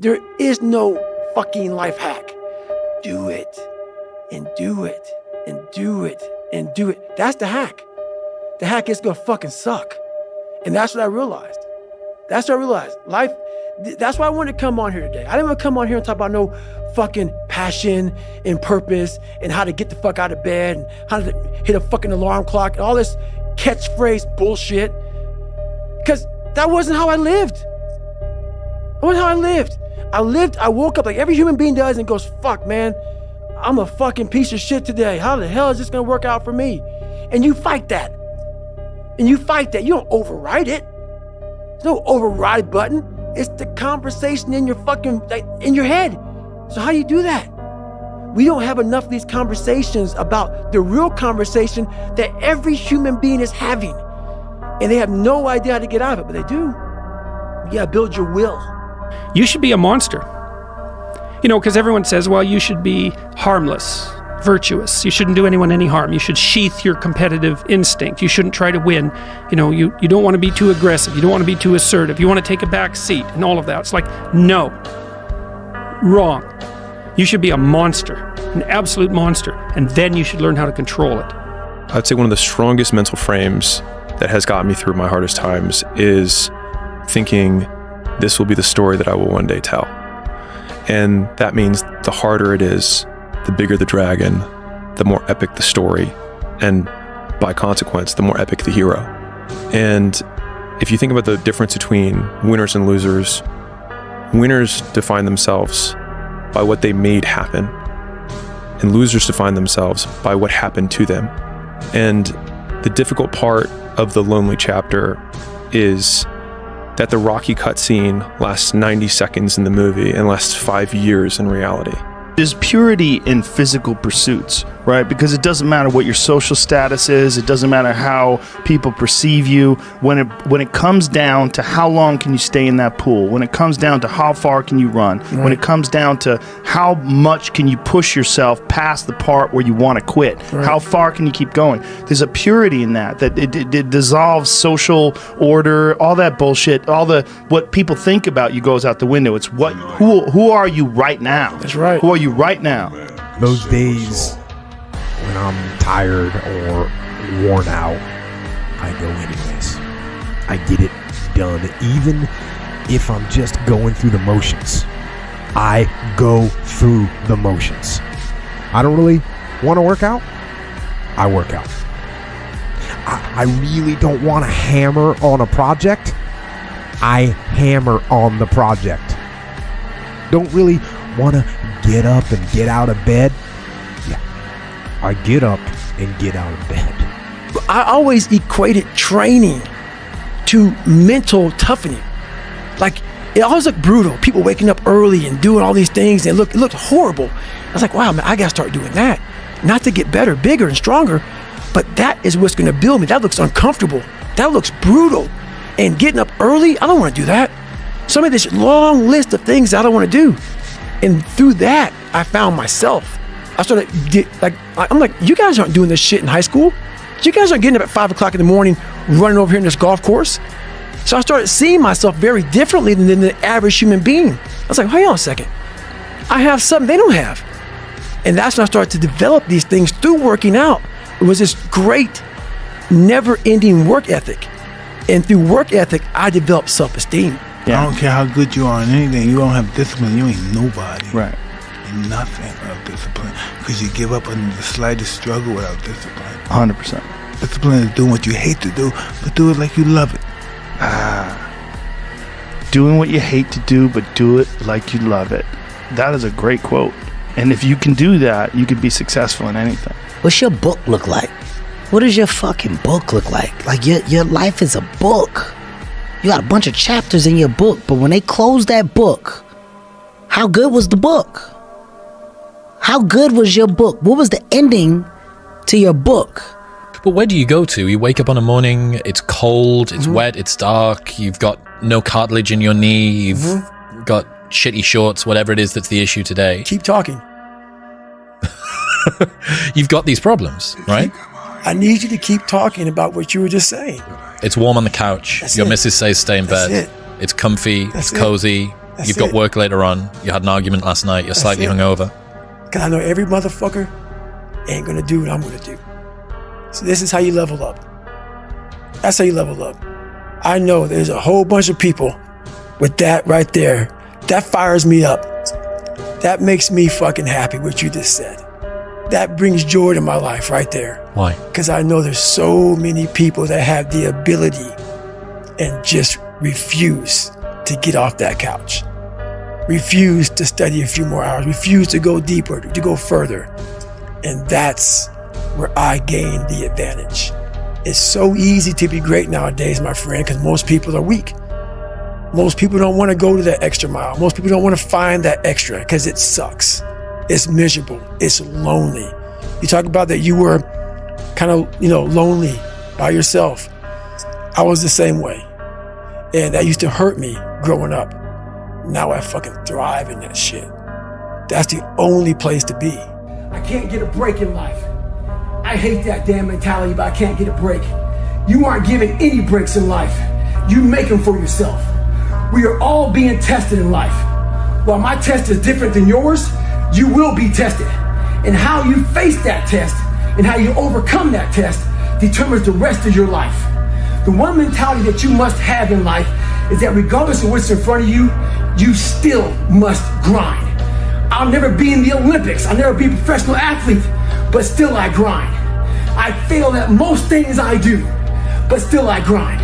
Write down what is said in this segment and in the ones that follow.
There is no fucking life hack. Do it and do it and do it and do it. That's the hack. The hack is gonna fucking suck. And that's what I realized. Life, that's why I wanted to come on here today. I didn't want to come on here and talk about no fucking passion and purpose and how to get the fuck out of bed and how to hit a fucking alarm clock and all this catchphrase bullshit. Because that wasn't how I lived. I woke up like every human being does and goes, fuck, man, I'm a fucking piece of shit today. How the hell is this gonna work out for me? And you fight that. You don't override it. There's no override button. It's the conversation in your fucking, in your head. So how do you do that? We don't have enough of these conversations about the real conversation that every human being is having. And they have no idea how to get out of it, but they do. You gotta build your will. You should be a monster. You know, because everyone says, well, you should be harmless, virtuous. You shouldn't do anyone any harm. You should sheath your competitive instinct. You shouldn't try to win. You know, you don't want to be too aggressive. You don't want to be too assertive. You want to take a back seat and all of that. It's like, no. Wrong. You should be a monster, an absolute monster, and then you should learn how to control it. I'd say one of the strongest mental frames that has gotten me through my hardest times is thinking this will be the story that I will one day tell. And that means the harder it is, the bigger the dragon, the more epic the story, and by consequence, the more epic the hero. And if you think about the difference between winners and losers, winners define themselves by what they made happen, and losers define themselves by what happened to them. And the difficult part of the lonely chapter is that the Rocky cutscene lasts 90 seconds in the movie and lasts 5 years in reality. There's purity in physical pursuits, right? Because it doesn't matter what your social status is. It doesn't matter how people perceive you. When it comes down to how long can you stay in that pool, when it comes down to how far can you run, when it comes down to how much can you push yourself past the part where you want to quit, how far can you keep going? There's a purity in that it dissolves social order, all that bullshit, what people think about you goes out the window. It's who are you right now? That's right. Who are you right now? Those days when I'm tired or worn out, I go anyways. I get it done, even if I'm just going through the motions. I go through the motions. I don't really want to work out. I work out. I really don't want to hammer on a project. I hammer on the project. Don't really want to get up and get out of bed. Yeah, I get up and get out of bed. I always equated training to mental toughening. Like, it always looked brutal. People waking up early and doing all these things, and it looked horrible. I was like, wow, man, I gotta start doing that. Not to get better, bigger, and stronger, but that is what's gonna build me. That looks uncomfortable. That looks brutal. And getting up early, I don't wanna do that. So I made this long list of things I don't wanna do. And through that, I found myself. I started, I'm like, you guys aren't doing this shit in high school. You guys aren't getting up at 5 o'clock in the morning, running over here in this golf course. So I started seeing myself very differently than the average human being. I was like, hold on a second. I have something they don't have. And that's when I started to develop these things through working out. It was this great, never-ending work ethic. And through work ethic, I developed self-esteem. Yeah. I don't care how good you are in anything. You don't have discipline, you ain't nobody. Right. You're nothing without discipline. Because you give up under the slightest struggle without discipline. 100%. Discipline is doing what you hate to do, but do it like you love it. Doing what you hate to do, but do it like you love it. That is a great quote. And if you can do that, you can be successful in anything. What's your book look like? What does your fucking book look like? Like, your life is a book. You got a bunch of chapters in your book, but when they close that book, how good was the book? How good was your book? What was the ending to your book? But where do you go to? You wake up on a morning, it's cold, it's wet, it's dark, you've got no cartilage in your knee, you've got shitty shorts, whatever it is that's the issue today. Keep talking. You've got these problems, right? I need you to keep talking about what you were just saying. It's warm on the couch. That's Your it. missus says stay in That's bed. it. It's comfy, That's it's cozy. You've got work later on. You had an argument last night. You're slightly hungover. Because I know every motherfucker ain't going to do what I'm going to do. So this is how you level up. That's how you level up. I know there's a whole bunch of people with that right there. That fires me up. That makes me fucking happy, what you just said. That brings joy to my life right there. Why? Because I know there's so many people that have the ability and just refuse to get off that couch. Refuse to study a few more hours. Refuse to go deeper, to go further. And that's where I gain the advantage. It's so easy to be great nowadays, my friend, because most people are weak. Most people don't want to go to that extra mile. Most people don't want to find that extra because it sucks. It's miserable. It's lonely. You talk about that you were kind of, lonely by yourself. I was the same way. And that used to hurt me growing up. Now I fucking thrive in that shit. That's the only place to be. I can't get a break in life. I hate that damn mentality, but I can't get a break. You aren't given any breaks in life. You make them for yourself. We are all being tested in life. While my test is different than yours, you will be tested. And how you face that test and how you overcome that test determines the rest of your life. The one mentality that you must have in life is that regardless of what's in front of you, you still must grind. I'll never be in the Olympics. I'll never be a professional athlete, but still I grind. I fail at most things I do, but still I grind.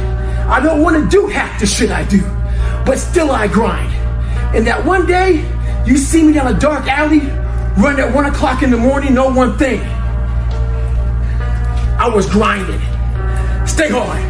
I don't want to do half the shit I do, but still I grind. And that one day, you see me down a dark alley, run at 1 o'clock in the morning, know one thing. I was grinding. Stay hard.